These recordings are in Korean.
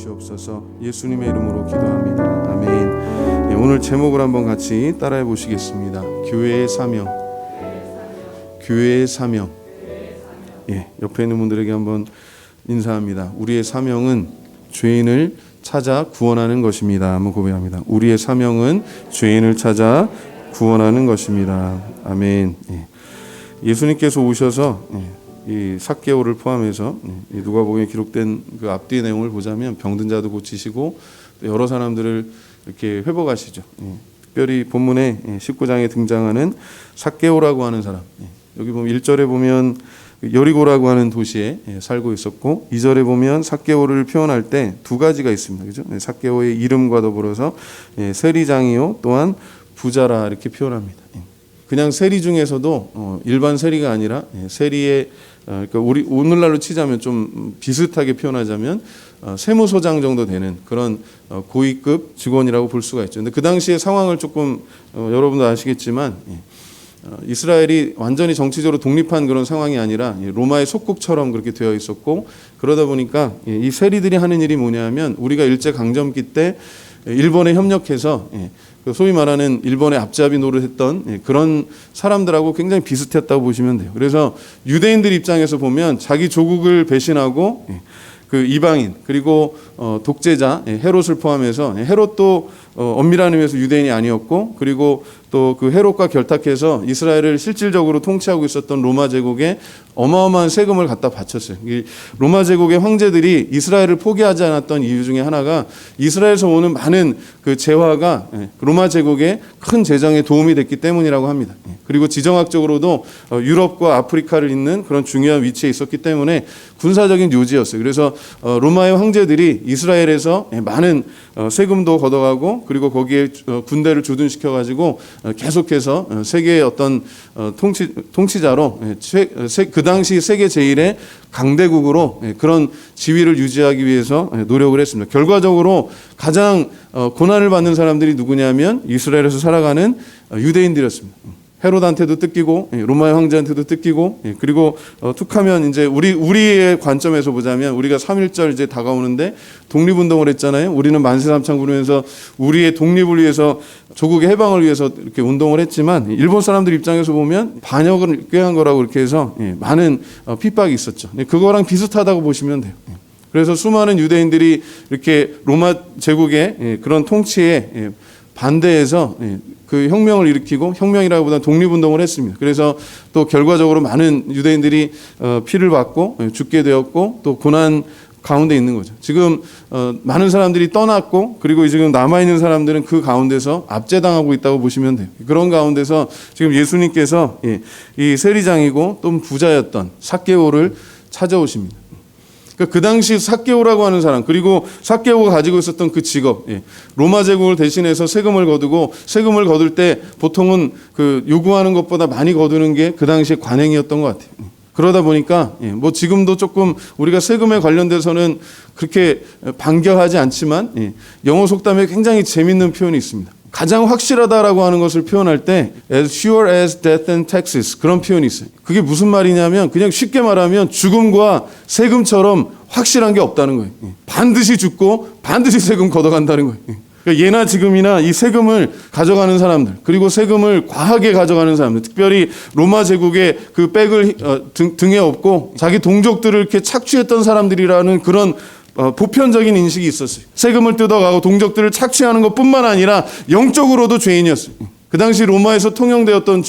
주시옵소서. 예수님의 이름으로 기도합니다. 아멘. 예, 오늘 제목을 한번 같이 따라해 보시겠습니다. 교회의 사명. 교회의 사명. 예, 옆에 있는 분들에게 한번 인사합니다. 우리의 사명은 죄인을 찾아 구원하는 것입니다. 한번 고백합니다. 우리의 사명은 죄인을 찾아 구원하는 것입니다. 아멘. 예. 예수님께서 오셔서 이 삭개오를 포함해서 이 누가복음에 기록된 그 앞뒤 내용을 보자면 병든 자도 고치시고 여러 사람들을 이렇게 회복하시죠. 특별히 본문에 19장에 등장하는 삭개오라고 하는 사람. 여기 보면 1절에 보면 여리고라고 하는 도시에 살고 있었고 2절에 보면 삭개오를 표현할 때 두 가지가 있습니다. 그죠? 삭개오의 이름과 더불어서 세리장이요 또한 부자라 이렇게 표현합니다. 그냥 세리 중에서도 일반 세리가 아니라 세리의 그러니까 우리 오늘날로 치자면 좀 비슷하게 표현하자면 세무소장 정도 되는 그런 고위급 직원이라고 볼 수가 있죠. 근데 그 당시의 상황을 조금 여러분도 아시겠지만 이스라엘이 완전히 정치적으로 독립한 그런 상황이 아니라 로마의 속국처럼 그렇게 되어 있었고 그러다 보니까 이 세리들이 하는 일이 뭐냐면 우리가 일제 강점기 때 일본에 협력해서 소위 말하는 일본의 앞잡이 노릇했던 그런 사람들하고 굉장히 비슷했다고 보시면 돼요. 그래서 유대인들 입장에서 보면 자기 조국을 배신하고 그 이방인 그리고 독재자 헤롯을 포함해서 헤롯도 엄밀한 의미에서 유대인이 아니었고 그리고 또 그 헤롯과 결탁해서 이스라엘을 실질적으로 통치하고 있었던 로마 제국에 어마어마한 세금을 갖다 바쳤어요. 로마 제국의 황제들이 이스라엘을 포기하지 않았던 이유 중에 하나가 이스라엘에서 오는 많은 그 재화가 로마 제국의 큰 재정에 도움이 됐기 때문이라고 합니다. 그리고 지정학적으로도 유럽과 아프리카를 잇는 그런 중요한 위치에 있었기 때문에 군사적인 요지였어요. 그래서 로마의 황제들이 이스라엘에서 많은 세금도 걷어가고 그리고 거기에 군대를 주둔시켜가지고 계속해서 세계의 어떤 통치자로 그 당시 세계 제1의 강대국으로 그런 지위를 유지하기 위해서 노력을 했습니다. 결과적으로 가장 고난을 받는 사람들이 누구냐면 이스라엘에서 살아가는 유대인들이었습니다. 헤롯한테도 뜯기고 로마의 황제한테도 뜯기고 그리고 툭하면 이제 우리의 관점에서 보자면 우리가 3.1절 이제 다가오는데 독립운동을 했잖아요. 우리는 만세삼창 부르면서 우리의 독립을 위해서 조국의 해방을 위해서 이렇게 운동을 했지만 일본 사람들 입장에서 보면 반역을 꾀한 거라고 이렇게 해서 많은 핍박이 있었죠. 그거랑 비슷하다고 보시면 돼요. 그래서 수많은 유대인들이 이렇게 로마 제국의 그런 통치에 반대해서 그 혁명을 일으키고 혁명이라기보다 독립운동을 했습니다. 그래서 또 결과적으로 많은 유대인들이 피를 받고 죽게 되었고 또 고난 가운데 있는 거죠. 지금 많은 사람들이 떠났고 그리고 지금 남아있는 사람들은 그 가운데서 압제당하고 있다고 보시면 돼요. 그런 가운데서 지금 예수님께서 이 세리장이고 또 부자였던 삭개오를 찾아오십니다. 그 당시 삭개오라고 하는 사람 그리고 삭개오가 가지고 있었던 그 직업 로마 제국을 대신해서 세금을 거두고 세금을 거둘 때 보통은 그 요구하는 것보다 많이 거두는 게 그 당시 관행이었던 것 같아요. 그러다 보니까 뭐 지금도 조금 우리가 세금에 관련돼서는 그렇게 반겨하지 않지만 영어 속담에 굉장히 재밌는 표현이 있습니다. 가장 확실하다라고 하는 것을 표현할 때 as sure as death and taxes 그런 표현이 있어요. 그게 무슨 말이냐면 그냥 쉽게 말하면 죽음과 세금처럼 확실한 게 없다는 거예요. 반드시 죽고 반드시 세금 걷어간다는 거예요. 그러니까 예나 지금이나 이 세금을 가져가는 사람들 그리고 세금을 과하게 가져가는 사람들 특별히 로마 제국의 그 백을 등에 업고 자기 동족들을 이렇게 착취했던 사람들이라는 그런 보편적인 인식이 있었어요. 세금을 뜯어가고 동족들을 착취하는 것뿐만 아니라 영적으로도 죄인이었어요. 그 당시 로마에서 통용되었던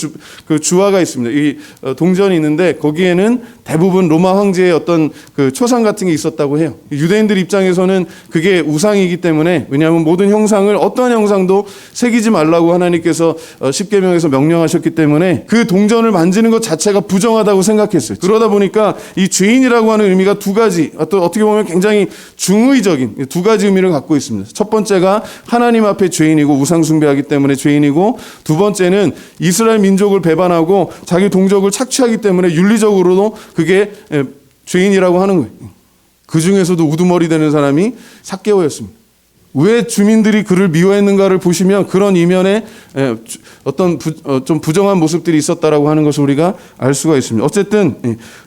그 주화가 있습니다. 이 동전이 있는데 거기에는 대부분 로마 황제의 어떤 그 초상 같은 게 있었다고 해요. 유대인들 입장에서는 그게 우상이기 때문에 왜냐하면 모든 형상을 어떠한 형상도 새기지 말라고 하나님께서 십계명에서 명령하셨기 때문에 그 동전을 만지는 것 자체가 부정하다고 생각했어요. 그러다 보니까 이 죄인이라고 하는 의미가 두 가지 또 어떻게 보면 굉장히 중의적인 두 가지 의미를 갖고 있습니다. 첫 번째가 하나님 앞에 죄인이고 우상 숭배하기 때문에 죄인이고 두 번째는 이스라엘 민족을 배반하고 자기 동족을 착취하기 때문에 윤리적으로도 그게 죄인이라고 하는 거예요. 그 중에서도 우두머리 되는 사람이 삭개오였습니다. 왜 주민들이 그를 미워했는가를 보시면 그런 이면에 어떤 좀 부정한 모습들이 있었다라고 하는 것을 우리가 알 수가 있습니다. 어쨌든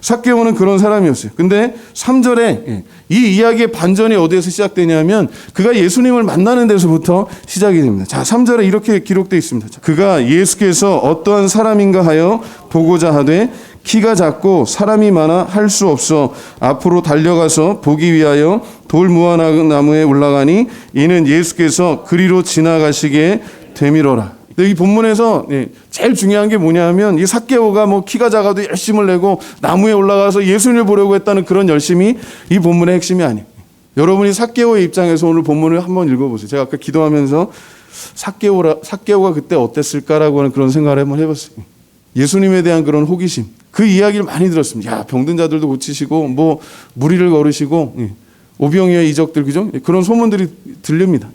삭개오는 그런 사람이었어요. 근데 3절에 이 이야기의 반전이 어디에서 시작되냐면 그가 예수님을 만나는 데서부터 시작이 됩니다. 자, 3절에 이렇게 기록되어 있습니다. 그가 예수께서 어떠한 사람인가 하여 보고자 하되 키가 작고 사람이 많아 할 수 없어 앞으로 달려가서 보기 위하여 돌무화나무에 올라가니 이는 예수께서 그리로 지나가시게 되밀어라. 이 본문에서 제일 중요한 게 뭐냐면 이 삭개오가 뭐 키가 작아도 열심을 내고 나무에 올라가서 예수님을 보려고 했다는 그런 열심이 이 본문의 핵심이 아니에요. 여러분이 삭개오의 입장에서 오늘 본문을 한번 읽어보세요. 제가 아까 기도하면서 삭개오가 그때 어땠을까라고 하는 그런 생각을 한번 해봤어요. 예수님에 대한 그런 호기심, 그 이야기를 많이 들었습니다. 야, 병든 자들도 고치시고 뭐 무리를 걸으시고 오병이어의 이적들, 그죠? 그런 소문들이 들립니다.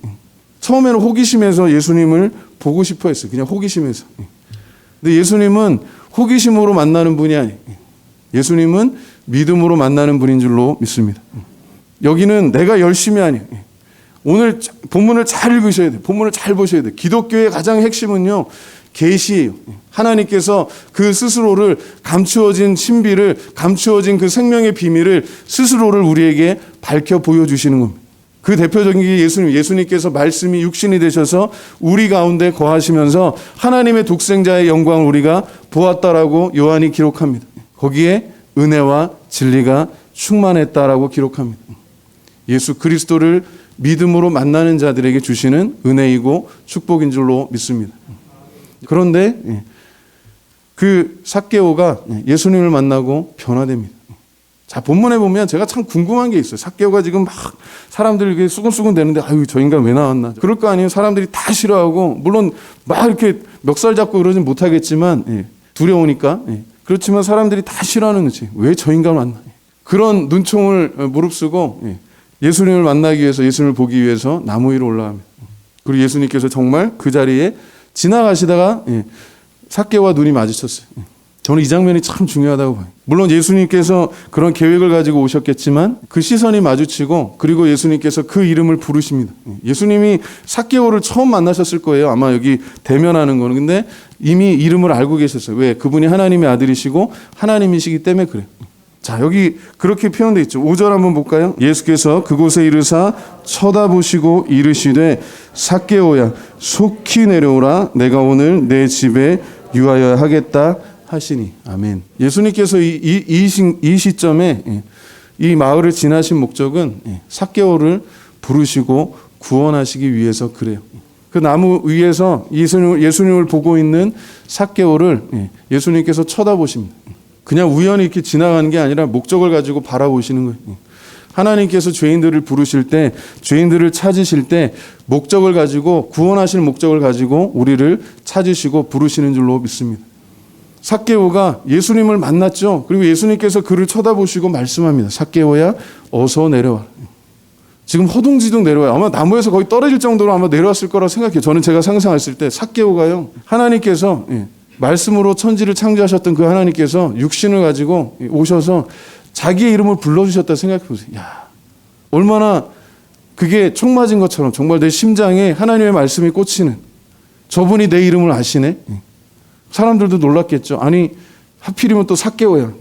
처음에는 호기심에서 예수님을 보고 싶어 했어요. 그냥 호기심에서. 근데 예수님은 호기심으로 만나는 분이 아니에요. 예수님은 믿음으로 만나는 분인 줄로 믿습니다. 여기는 내가 열심히 아니에요. 오늘 본문을 잘 읽으셔야 돼요. 본문을 잘 보셔야 돼요. 기독교의 가장 핵심은요, 계시예요. 하나님께서 그 스스로를 감추어진 신비를, 감추어진 그 생명의 비밀을 스스로를 우리에게 밝혀 보여주시는 겁니다. 그 대표적인 게 예수님께서 말씀이 육신이 되셔서 우리 가운데 거하시면서 하나님의 독생자의 영광을 우리가 보았다라고 요한이 기록합니다. 거기에 은혜와 진리가 충만했다라고 기록합니다. 예수 그리스도를 믿음으로 만나는 자들에게 주시는 은혜이고 축복인 줄로 믿습니다. 그런데 그 삭개오가 예수님을 만나고 변화됩니다. 자, 본문에 보면 제가 참 궁금한 게 있어요. 삭개오가 지금 막 사람들에게 수근수근 대는데 아유, 저 인간 왜 나왔나. 그럴 거 아니에요. 사람들이 다 싫어하고 물론 막 이렇게 멱살 잡고 그러진 못하겠지만 두려우니까. 그렇지만 사람들이 다 싫어하는 거지. 왜 저 인간 만나. 그런 눈총을 무릅쓰고 예수님을 만나기 위해서, 예수님을 보기 위해서 나무 위로 올라갑니다. 그리고 예수님께서 정말 그 자리에 지나가시다가 삭개오와 눈이 마주쳤어요. 저는 이 장면이 참 중요하다고 봐요. 물론 예수님께서 그런 계획을 가지고 오셨겠지만 그 시선이 마주치고 그리고 예수님께서 그 이름을 부르십니다. 예수님이 삭개오를 처음 만나셨을 거예요. 아마 여기 대면하는 거는. 근데 이미 이름을 알고 계셨어요. 왜? 그분이 하나님의 아들이시고 하나님이시기 때문에 그래요. 자, 여기 그렇게 표현되어 있죠. 5절 한번 볼까요? 예수께서 그곳에 이르사 쳐다보시고 이르시되 삭개오야 속히 내려오라. 내가 오늘 내 집에 유하여야 하겠다 하시니. 아멘. 예수님께서 이 시점에 이 마을을 지나신 목적은 삭개오를 부르시고 구원하시기 위해서 그래요. 그 나무 위에서 예수님을 보고 있는 삭개오를 예수님께서 쳐다보십니다. 그냥 우연히 이렇게 지나가는 게 아니라 목적을 가지고 바라보시는 거예요. 하나님께서 죄인들을 부르실 때, 죄인들을 찾으실 때 목적을 가지고, 구원하시는 목적을 가지고 우리를 찾으시고 부르시는 줄로 믿습니다. 삭개오가 예수님을 만났죠. 그리고 예수님께서 그를 쳐다보시고 말씀합니다. 삭개오야 어서 내려와. 지금 허둥지둥 내려와요. 아마 나무에서 거의 떨어질 정도로 아마 내려왔을 거라고 생각해요. 저는 제가 상상했을 때 삭개오가요, 하나님께서 말씀으로 천지를 창조하셨던 그 하나님께서 육신을 가지고 오셔서 자기의 이름을 불러주셨다 생각해 보세요. 야, 얼마나 그게 총 맞은 것처럼 정말 내 심장에 하나님의 말씀이 꽂히는, 저분이 내 이름을 아시네. 사람들도 놀랐겠죠. 아니 하필이면 또 삭개오야.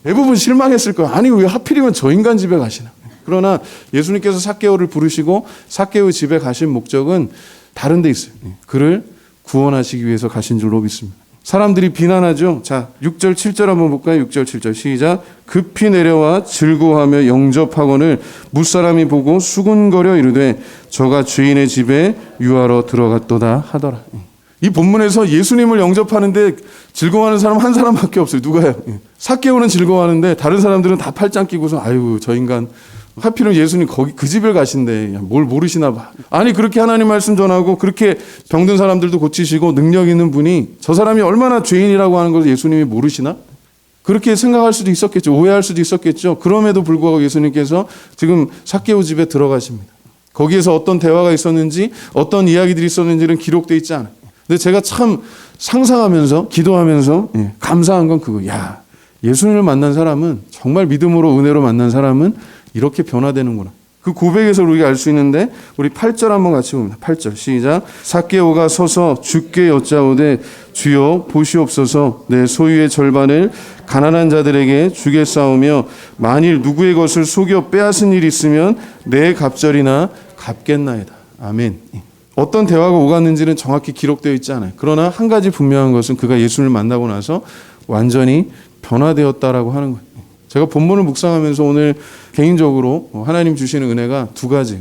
대부분 실망했을 거야. 아니 왜 하필이면 저 인간 집에 가시나. 그러나 예수님께서 삭개오를 부르시고 삭개오 집에 가신 목적은 다른 데 있어요. 그를 구원하시기 위해서 가신 줄로 믿습니다. 사람들이 비난하죠. 자, 6절 7절 한번 볼까요? 6절 7절 시작. 급히 내려와 즐거워하며 영접하거늘 무사람이 보고 수군거려 이르되 저가 주인의 집에 유하러 들어갔도다 하더라. 이 본문에서 예수님을 영접하는데 즐거워하는 사람 한 사람밖에 없어요. 누가요? 삭개오는 즐거워하는데 다른 사람들은 다 팔짱 끼고서 아유 저 인간 하필은 예수님 거기 그 집을 가신대. 뭘 모르시나 봐. 아니 그렇게 하나님 말씀 전하고 그렇게 병든 사람들도 고치시고 능력 있는 분이 저 사람이 얼마나 죄인이라고 하는 걸 예수님이 모르시나? 그렇게 생각할 수도 있었겠죠. 오해할 수도 있었겠죠. 그럼에도 불구하고 예수님께서 지금 삭개오 집에 들어가십니다. 거기에서 어떤 대화가 있었는지 어떤 이야기들이 있었는지는 기록되어 있지 않아요. 근데 제가 참 상상하면서 기도하면서 감사한 건 그거. 야, 예수님을 만난 사람은 정말 믿음으로 은혜로 만난 사람은 이렇게 변화되는구나. 그 고백에서 우리가 알 수 있는데 우리 8절 한번 같이 봅니다. 8절 시작. 삭개오가 서서 주께 여짜오되 주여 보시옵소서 내 소유의 절반을 가난한 자들에게 주겠사오며 만일 누구의 것을 속여 빼앗은 일이 있으면 내 갑절이나 갚겠나이다. 아멘. 어떤 대화가 오갔는지는 정확히 기록되어 있지 않아요. 그러나 한 가지 분명한 것은 그가 예수를 만나고 나서 완전히 변화되었다라고 하는 거예요. 제가 본문을 묵상하면서 오늘 개인적으로 하나님 주시는 은혜가 두 가지.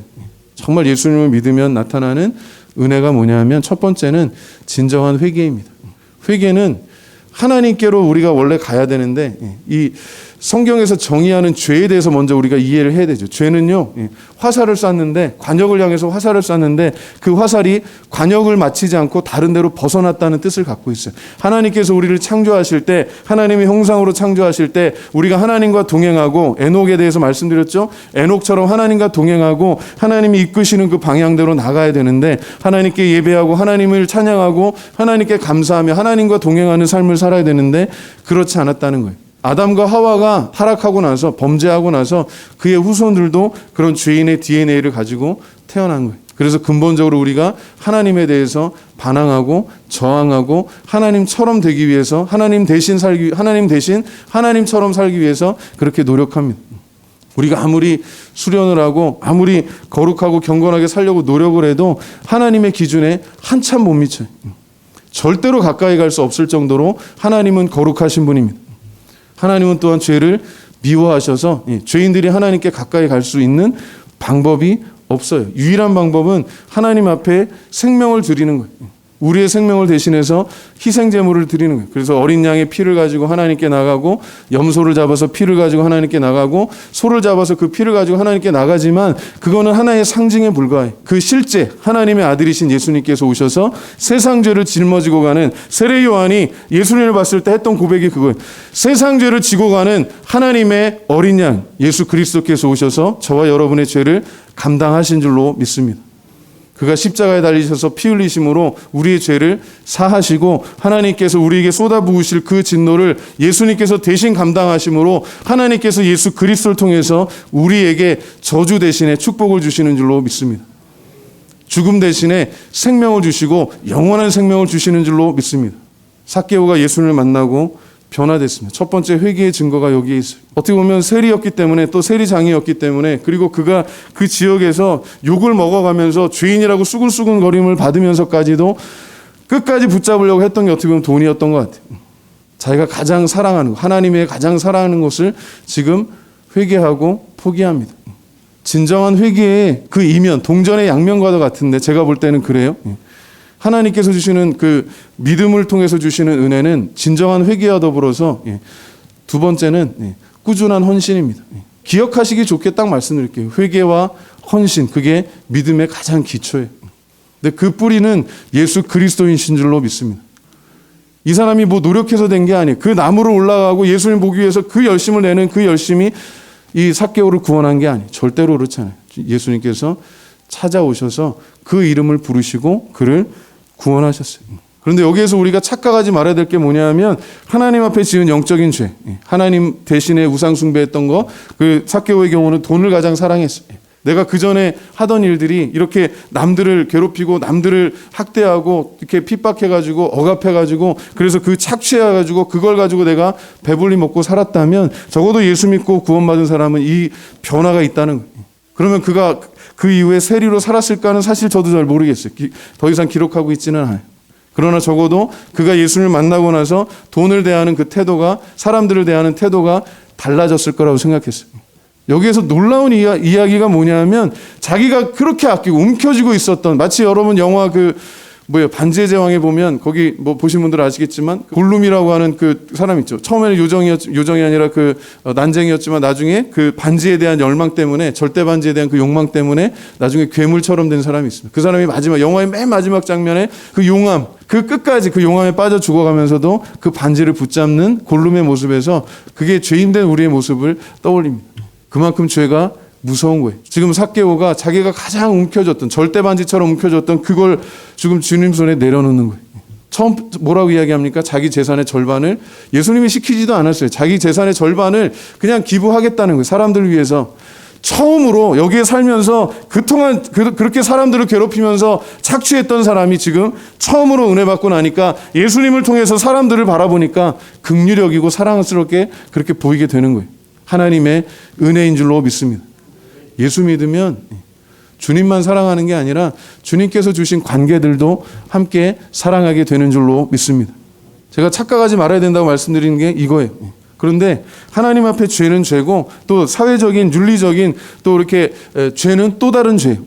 정말 예수님을 믿으면 나타나는 은혜가 뭐냐면 첫 번째는 진정한 회개입니다. 회개는 하나님께로 우리가 원래 가야 되는데 이 성경에서 정의하는 죄에 대해서 먼저 우리가 이해를 해야 되죠. 죄는요, 화살을 쐈는데, 관역을 향해서 화살을 쐈는데 그 화살이 관역을 맞추지 않고 다른 데로 벗어났다는 뜻을 갖고 있어요. 하나님께서 우리를 창조하실 때, 하나님의 형상으로 창조하실 때 우리가 하나님과 동행하고, 에녹에 대해서 말씀드렸죠. 에녹처럼 하나님과 동행하고 하나님이 이끄시는 그 방향대로 나가야 되는데, 하나님께 예배하고 하나님을 찬양하고 하나님께 감사하며 하나님과 동행하는 삶을 살아야 되는데 그렇지 않았다는 거예요. 아담과 하와가 타락하고 나서, 범죄하고 나서 그의 후손들도 그런 죄인의 DNA를 가지고 태어난 거예요. 그래서 근본적으로 우리가 하나님에 대해서 반항하고 저항하고 하나님처럼 되기 위해서, 하나님 대신 하나님처럼 살기 위해서 그렇게 노력합니다. 우리가 아무리 수련을 하고 아무리 거룩하고 경건하게 살려고 노력을 해도 하나님의 기준에 한참 못 미쳐요. 절대로 가까이 갈 수 없을 정도로 하나님은 거룩하신 분입니다. 하나님은 또한 죄를 미워하셔서 죄인들이 하나님께 가까이 갈 수 있는 방법이 없어요. 유일한 방법은 하나님 앞에 생명을 드리는 거예요. 우리의 생명을 대신해서 희생제물을 드리는 거예요. 그래서 어린 양의 피를 가지고 하나님께 나가고, 염소를 잡아서 피를 가지고 하나님께 나가고, 소를 잡아서 그 피를 가지고 하나님께 나가지만 그거는 하나의 상징에 불과해요. 그 실제 하나님의 아들이신 예수님께서 오셔서 세상 죄를 짊어지고 가는, 세례 요한이 예수님을 봤을 때 했던 고백이 그거예요. 세상 죄를 지고 가는 하나님의 어린 양 예수 그리스도께서 오셔서 저와 여러분의 죄를 감당하신 줄로 믿습니다. 그가 십자가에 달리셔서 피 흘리심으로 우리의 죄를 사하시고, 하나님께서 우리에게 쏟아부으실 그 진노를 예수님께서 대신 감당하심으로 하나님께서 예수 그리스도를 통해서 우리에게 저주 대신에 축복을 주시는 줄로 믿습니다. 죽음 대신에 생명을 주시고 영원한 생명을 주시는 줄로 믿습니다. 삭개오가 예수님을 만나고 변화됐습니다. 첫 번째 회개의 증거가 여기에 있어요. 어떻게 보면 세리였기 때문에, 또 세리장이었기 때문에, 그리고 그가 그 지역에서 욕을 먹어가면서 죄인이라고 수근수근거림을 받으면서까지도 끝까지 붙잡으려고 했던 게 어떻게 보면 돈이었던 것 같아요. 자기가 가장 사랑하는 것, 하나님의 가장 사랑하는 것을 지금 회개하고 포기합니다. 진정한 회개의 그 이면, 동전의 양면과도 같은데 제가 볼 때는 그래요. 하나님께서 주시는 그 믿음을 통해서 주시는 은혜는 진정한 회개와 더불어서, 두 번째는 꾸준한 헌신입니다. 기억하시기 좋게 딱 말씀드릴게요. 회개와 헌신, 그게 믿음의 가장 기초예요. 근데 그 뿌리는 예수 그리스도이신 줄로 믿습니다. 이 사람이 뭐 노력해서 된 게 아니에요. 그 나무로 올라가고 예수님 보기 위해서 그 열심을 내는 그 열심이 이 삭개오를 구원한 게 아니에요. 절대로 그렇지 않아요. 예수님께서 찾아오셔서 그 이름을 부르시고 그를 구원하셨어요. 그런데 여기에서 우리가 착각하지 말아야 될 게 뭐냐면, 하나님 앞에 지은 영적인 죄, 하나님 대신에 우상 숭배했던 거, 그 삭개오의 경우는 돈을 가장 사랑했어요. 내가 그 전에 하던 일들이 이렇게 남들을 괴롭히고 남들을 학대하고 이렇게 핍박해가지고 억압해가지고, 그래서 그 착취해가지고 그걸 가지고 내가 배불리 먹고 살았다면, 적어도 예수 믿고 구원받은 사람은 이 변화가 있다는 거예요. 그러면 그가 그 이후에 세리로 살았을까는 사실 저도 잘 모르겠어요. 더 이상 기록하고 있지는 않아요. 그러나 적어도 그가 예수님을 만나고 나서 돈을 대하는 그 태도가, 사람들을 대하는 태도가 달라졌을 거라고 생각했어요. 여기에서 놀라운 이야기가 뭐냐면, 자기가 그렇게 아끼고 움켜쥐고 있었던, 마치 여러분 영화 반지의 제왕에 보면, 거기 뭐 보신 분들 아시겠지만 골룸이라고 하는 그 사람 있죠. 처음에는 요정이 아니라 그 난쟁이였지만 나중에 그 반지에 대한 열망 때문에, 절대 반지에 대한 그 욕망 때문에 나중에 괴물처럼 된 사람이 있습니다. 그 사람이 영화의 맨 마지막 장면에 그 용암, 그 끝까지 그 용암에 빠져 죽어가면서도 그 반지를 붙잡는 골룸의 모습에서 그게 죄인된 우리의 모습을 떠올립니다. 그만큼 죄가 무서운 거예요. 지금 삭개오가 자기가 가장 움켜졌던, 절대 반지처럼 움켜졌던 그걸 지금 주님 손에 내려놓는 거예요. 처음 뭐라고 이야기합니까? 자기 재산의 절반을, 예수님이 시키지도 않았어요. 자기 재산의 절반을 그냥 기부하겠다는 거예요. 사람들을 위해서. 처음으로 여기에 살면서 그동안 그렇게 사람들을 괴롭히면서 착취했던 사람이 지금 처음으로 은혜 받고 나니까 예수님을 통해서 사람들을 바라보니까 긍휼력이고 사랑스럽게 그렇게 보이게 되는 거예요. 하나님의 은혜인 줄로 믿습니다. 예수 믿으면 주님만 사랑하는 게 아니라 주님께서 주신 관계들도 함께 사랑하게 되는 줄로 믿습니다. 제가 착각하지 말아야 된다고 말씀드리는 게 이거예요. 그런데 하나님 앞에 죄는 죄고 또 사회적인 윤리적인 또 이렇게 죄는 또 다른 죄예요.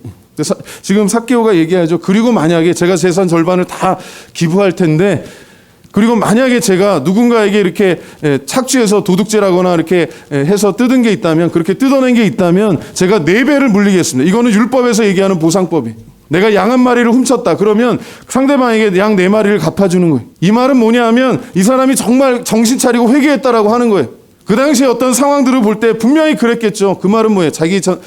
지금 삭개오가 얘기하죠. 그리고 만약에 제가 재산 절반을 다 기부할 텐데, 그리고 만약에 제가 누군가에게 이렇게 착취해서 도둑질하거나 이렇게 해서 뜯은 게 있다면, 그렇게 뜯어낸 게 있다면 제가 4배를 물리겠습니다. 이거는 율법에서 얘기하는 보상법이에요. 내가 양 1마리를 훔쳤다 그러면 상대방에게 양 4마리를 갚아주는 거예요. 이 말은 뭐냐 하면 이 사람이 정말 정신 차리고 회개했다라고 하는 거예요. 그 당시에 어떤 상황들을 볼 때 분명히 그랬겠죠. 그 말은 뭐예요? 자기 전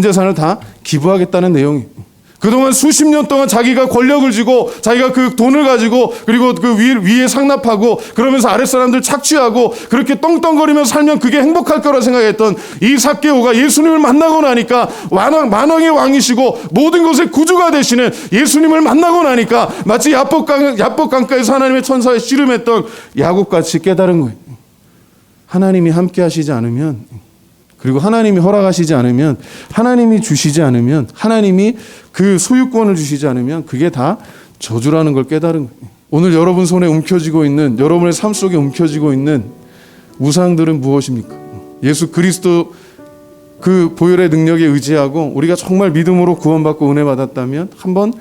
재산을 다 기부하겠다는 내용이에요. 그동안 수십 년 동안 자기가 권력을 쥐고 자기가 그 돈을 가지고 그리고 그 위에 상납하고 그러면서 아랫사람들 착취하고 그렇게 떵떵거리면서 살면 그게 행복할 거라 생각했던 이 삭개오가 예수님을 만나고 나니까 만왕의 왕이시고 모든 것의 구주가 되시는 예수님을 만나고 나니까 마치 야복 강가에서 하나님의 천사에 씨름했던 야곱같이 깨달은 거예요. 하나님이 함께 하시지 않으면, 그리고 하나님이 허락하시지 않으면, 하나님이 주시지 않으면, 하나님이 그 소유권을 주시지 않으면 그게 다 저주라는 걸 깨달은 거예요. 오늘 여러분 손에 움켜쥐고 있는, 여러분의 삶 속에 움켜쥐고 있는 우상들은 무엇입니까? 예수 그리스도 그 보혈의 능력에 의지하고 우리가 정말 믿음으로 구원받고 은혜 받았다면 한번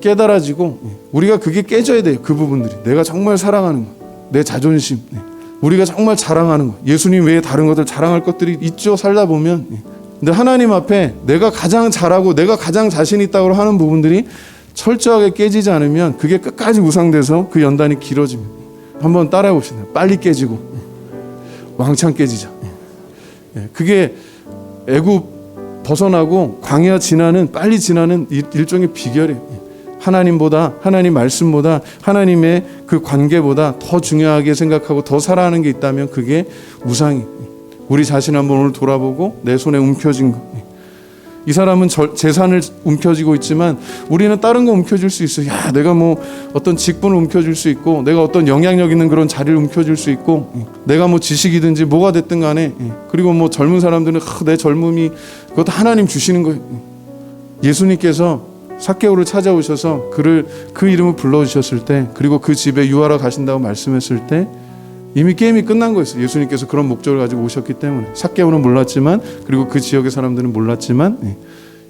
깨달아지고 우리가 그게 깨져야 돼요. 그 부분들이 내가 정말 사랑하는 거, 내 자존심, 우리가 정말 자랑하는 거, 예수님 외에 다른 것들 자랑할 것들이 있죠. 살다 보면. 근데 하나님 앞에 내가 가장 잘하고 내가 가장 자신 있다고 하는 부분들이 철저하게 깨지지 않으면 그게 끝까지 우상돼서 그 연단이 길어집니다. 한번 따라해 봅시다. 빨리 깨지고 왕창 깨지자. 그게 애굽 벗어나고 광야 지나는, 빨리 지나는 일종의 비결이에요. 하나님보다, 하나님 말씀보다, 하나님의 그 관계보다 더 중요하게 생각하고 더 사랑하는 게 있다면 그게 우상이. 우리 자신 한번 오늘 돌아보고 내 손에 움켜진 거. 이 사람은 재산을 움켜쥐고 있지만 우리는 다른 거 움켜줄 수 있어요. 야, 내가 뭐 어떤 직분을 움켜줄 수 있고, 내가 어떤 영향력 있는 그런 자리를 움켜줄 수 있고, 내가 뭐 지식이든지 뭐가 됐든 간에, 그리고 뭐 젊은 사람들은 내 젊음이 그것도 하나님 주시는 거예요. 예수님께서 삭개오를 찾아오셔서 그 이름을 불러주셨을 때, 그리고 그 집에 유하러 가신다고 말씀했을 때 이미 게임이 끝난 거였어요. 예수님께서 그런 목적을 가지고 오셨기 때문에. 삭개오는 몰랐지만, 그리고 그 지역의 사람들은 몰랐지만,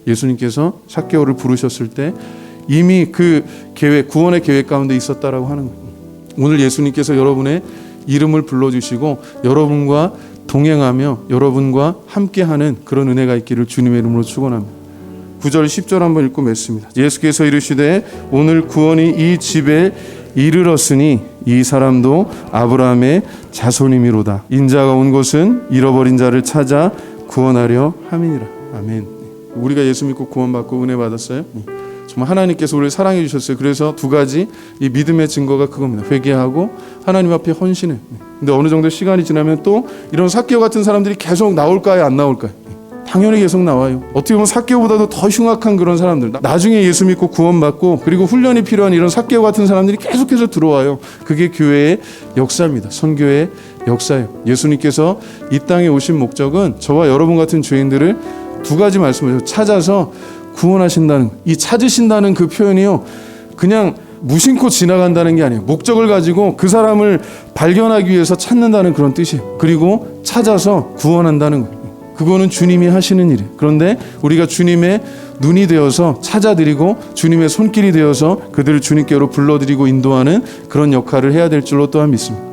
예수님께서 삭개오를 부르셨을 때 이미 그 계획, 구원의 계획 가운데 있었다라고 하는 거예요. 오늘 예수님께서 여러분의 이름을 불러주시고 여러분과 동행하며 여러분과 함께하는 그런 은혜가 있기를 주님의 이름으로 축원합니다. 9절 10절 한번 읽고 맺습니다. 예수께서 이르시되 오늘 구원이 이 집에 이르렀으니 이 사람도 아브라함의 자손이미로다. 인자가 온 곳은 잃어버린 자를 찾아 구원하려 함이니라. 아멘. 우리가 예수 믿고 구원받고 은혜 받았어요. 정말 하나님께서 우리를 사랑해 주셨어요. 그래서 2가지 이 믿음의 증거가 그겁니다. 회개하고 하나님 앞에 헌신해. 근데 어느 정도 시간이 지나면 또 이런 삭개오 같은 사람들이 계속 나올까요, 안 나올까요? 당연히 계속 나와요. 어떻게 보면 삭개오보다도 더 흉악한 그런 사람들, 나중에 예수 믿고 구원받고 그리고 훈련이 필요한 이런 삭개오 같은 사람들이 계속해서 들어와요. 그게 교회의 역사입니다. 선교의 역사예요. 예수님께서 이 땅에 오신 목적은 저와 여러분 같은 죄인들을 2가지 말씀을 찾아서 구원하신다는, 이 찾으신다는 그 표현이요, 그냥 무심코 지나간다는 게 아니에요. 목적을 가지고 그 사람을 발견하기 위해서 찾는다는 그런 뜻이에요. 그리고 찾아서 구원한다는 거예요. 그거는 주님이 하시는 일이에요. 그런데 우리가 주님의 눈이 되어서 찾아드리고 주님의 손길이 되어서 그들을 주님께로 불러드리고 인도하는 그런 역할을 해야 될 줄로 또한 믿습니다.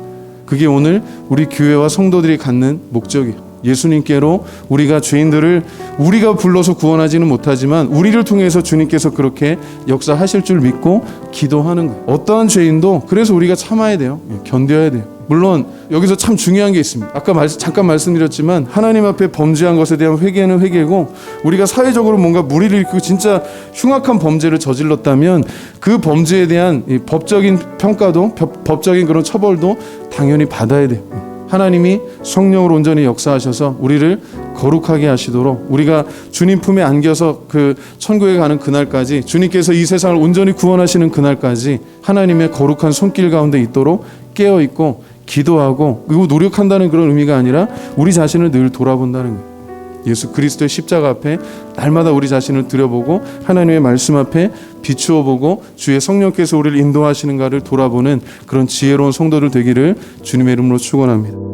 그게 오늘 우리 교회와 성도들이 갖는 목적이에요. 예수님께로 우리가 죄인들을 우리가 불러서 구원하지는 못하지만 우리를 통해서 주님께서 그렇게 역사하실 줄 믿고 기도하는 거예요. 어떠한 죄인도 그래서 우리가 참아야 돼요. 견뎌야 돼요. 물론 여기서 참 중요한 게 있습니다. 아까 잠깐 말씀드렸지만 하나님 앞에 범죄한 것에 대한 회개는 회개고, 우리가 사회적으로 뭔가 무리를 일으키고 진짜 흉악한 범죄를 저질렀다면 그 범죄에 대한 법적인 평가도, 법적인 그런 처벌도 당연히 받아야 돼요. 하나님이 성령으로 온전히 역사하셔서 우리를 거룩하게 하시도록, 우리가 주님 품에 안겨서 그 천국에 가는 그날까지, 주님께서 이 세상을 온전히 구원하시는 그날까지 하나님의 거룩한 손길 가운데 있도록 깨어있고 기도하고, 그리고 노력한다는 그런 의미가 아니라 우리 자신을 늘 돌아본다는 거예요. 예수 그리스도의 십자가 앞에 날마다 우리 자신을 들여보고 하나님의 말씀 앞에 비추어 보고 주의 성령께서 우리를 인도하시는가를 돌아보는 그런 지혜로운 성도들 되기를 주님의 이름으로 축원합니다.